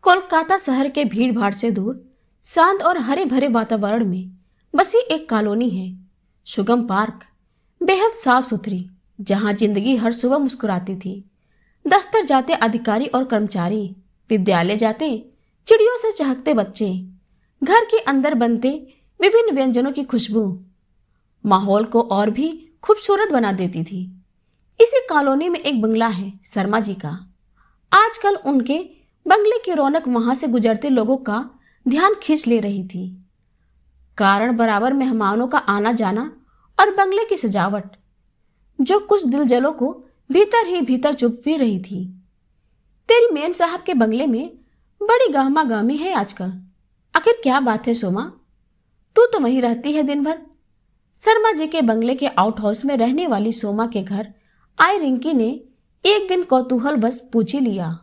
कोलकाता शहर के भीड़ भाड़ से दूर शांत और हरे भरे वातावरण में बसी एक कॉलोनी है, शुगम पार्क। बेहद साफ सुथरी, जहां जिंदगी हर सुबह मुस्कुराती थी। दफ्तर जाते अधिकारी और कर्मचारी, विद्यालय जाते चिड़ियों से चहकते बच्चे, घर के अंदर बनते विभिन्न व्यंजनों की खुशबू माहौल को और भी खूबसूरत बना देती थी। इसी कॉलोनी में एक बंगला है शर्मा जी का। आजकल उनके बंगले की रौनक वहां से गुजरते लोगों का ध्यान खींच ले रही थी। कारण बराबर मेहमानों का आना जाना और बंगले की सजावट, जो कुछ दिलजलों को भीतर ही भीतर चुभ भी रही थी। तेरी मेम साहब के बंगले में बड़ी गहमा गहमी है आजकल। आखिर क्या बात है सोमा? तू तो वहीं रहती है दिन भर। शर्मा जी के बंगले के आउट हाउस में रहने वाली सोमा के घर आई रिंकी ने एक दिन कौतूहल बस पूछ ही लिया।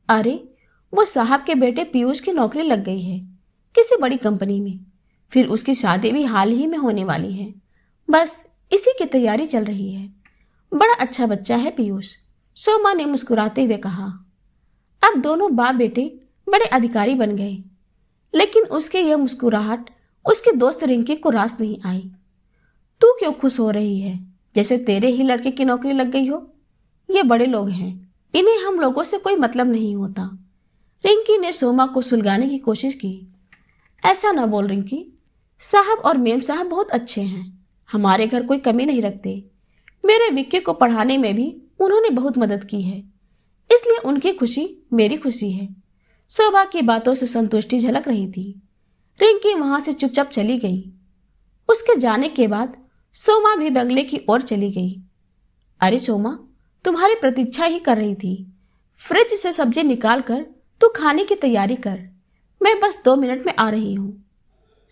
अरे, वो साहब के बेटे पीयूष की नौकरी लग गई है किसी बड़ी कंपनी में। फिर उसकी शादी भी हाल ही में होने वाली है। बस इसी की तैयारी चल रही है। बड़ा अच्छा बच्चा है पीयूष, सोमा ने मुस्कुराते हुए कहा। अब दोनों बाप बेटे बड़े अधिकारी बन गए, लेकिन उसकी यह मुस्कुराहट उसके दोस्त रिंकी को रास नहीं आई। तू क्यों खुश हो रही है, जैसे तेरे ही लड़के की नौकरी लग गई हो? ये बड़े लोग हैं, इन्हें हम लोगों से कोई मतलब नहीं होता। रिंकी ने सोमा को सुलगाने की कोशिश की। ऐसा ना बोल रिंकी, साहब और मेम साहब बहुत अच्छे हैं, हमारे घर कोई कमी नहीं रखते। मेरे विक्की को पढ़ाने में भी उन्होंने बहुत मदद की है, इसलिए उनकी खुशी मेरी खुशी है। शोभा की बातों से संतुष्टि झलक रही थी। रिंकी वहां से चुपचाप चली गई। उसके जाने के बाद सोमा भी बंगले की ओर चली गई। अरे सोमा, तुम्हारी प्रतीक्षा ही कर रही थी। फ्रिज से सब्जी निकाल कर तू खाने की तैयारी कर, मैं बस 2 मिनट में आ रही हूं।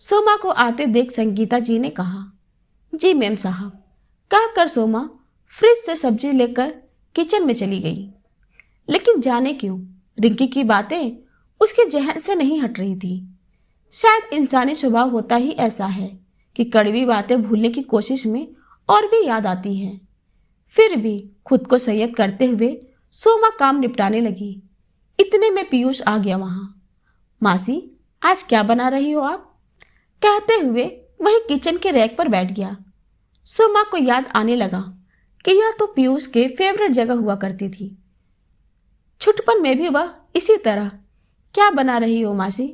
सोमा को आते देख संगीता जी ने कहा। जी मैम साहब, कहकर सोमा फ्रिज से सब्जी लेकर किचन में चली गई। लेकिन जाने क्यों रिंकी की बातें उसके जहन से नहीं हट रही थी। शायद इंसानी स्वभाव होता ही ऐसा है कि कड़वी बातें भूलने की कोशिश में और भी याद आती हैं। फिर भी खुद को संयत करते हुए सोमा काम निपटाने लगी। इतने में पीयूष आ गया वहां। मासी, आज क्या बना रही हो आप? कहते हुए वही किचन के रैक पर बैठ गया। सोमा को याद आने लगा कि यह तो पीयूष के फेवरेट जगह हुआ करती थी। छुटपन में भी वह इसी तरह क्या बना रही हो मासी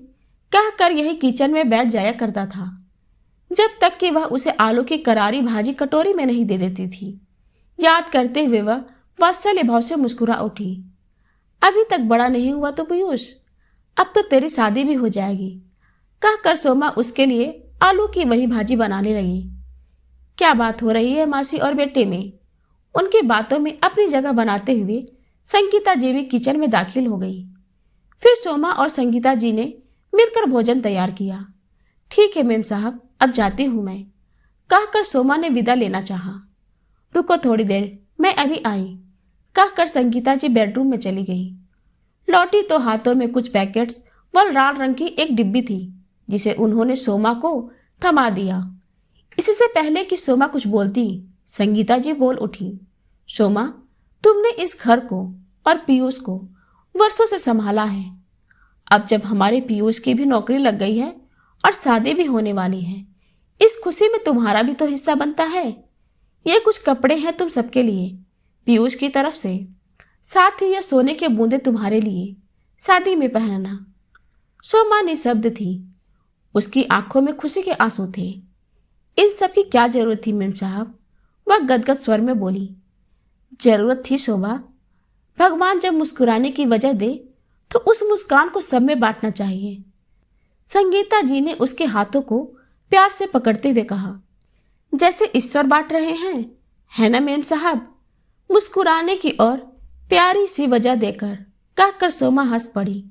कहकर यही किचन में बैठ जाया करता था, जब तक कि वह उसे आलू की करारी भाजी कटोरी में नहीं दे देती थी। याद करते हुए वह वात्सल्य भाव से मुस्कुरा उठी। अभी तक बड़ा नहीं हुआ तो पीयूष, अब तो तेरी शादी भी हो जाएगी, कहकर सोमा उसके लिए आलू की वही भाजी बनाने लगी। क्या बात हो रही है मासी और बेटे में? उनकी बातों में अपनी जगह बनाते हुए संगीता जी भी किचन में दाखिल हो गई। फिर सोमा और संगीता जी ने मिलकर भोजन तैयार किया। ठीक है मेम साहब, अब जाती हूं मैं, कहकर सोमा ने विदा लेना चाहा। रुको थोड़ी देर, मैं अभी आई, कहकर संगीता जी बेडरूम में चली गई। लौटी तो हाथों में कुछ पैकेट्स व लाल रंग की एक डिब्बी थी, जिसे उन्होंने सोमा को थमा दिया। इससे पहले कि सोमा कुछ बोलती, संगीता जी बोल उठी। सोमा, तुमने इस घर को और पीयूष को वर्षों से संभाला है। अब जब हमारे पीयूष की भी नौकरी लग गई है और शादी भी होने वाली है, इस खुशी में तुम्हारा भी तो हिस्सा बनता है। ये कुछ कपड़े हैं तुम सबके लिए, पीयूष की तरफ से, साथ ही यह सोने के बूंदे तुम्हारे लिए शादी में पहनना। सोमा निःशब्द थी, उसकी आंखों में खुशी के आंसू थे। इन सब की क्या जरूरत थी मेम साहब? वह गदगद स्वर में बोली। जरूरत थी शोभा, भगवान जब मुस्कुराने की वजह दे तो उस मुस्कान को सब में बांटना चाहिए। संगीता जी ने उसके हाथों को प्यार से पकड़ते हुए कहा। जैसे ईश्वर बांट रहे हैं, है ना मेम साहब? मुस्कुराने की और प्यारी सी वजह देकर कहकर सोमा हंस पड़ी।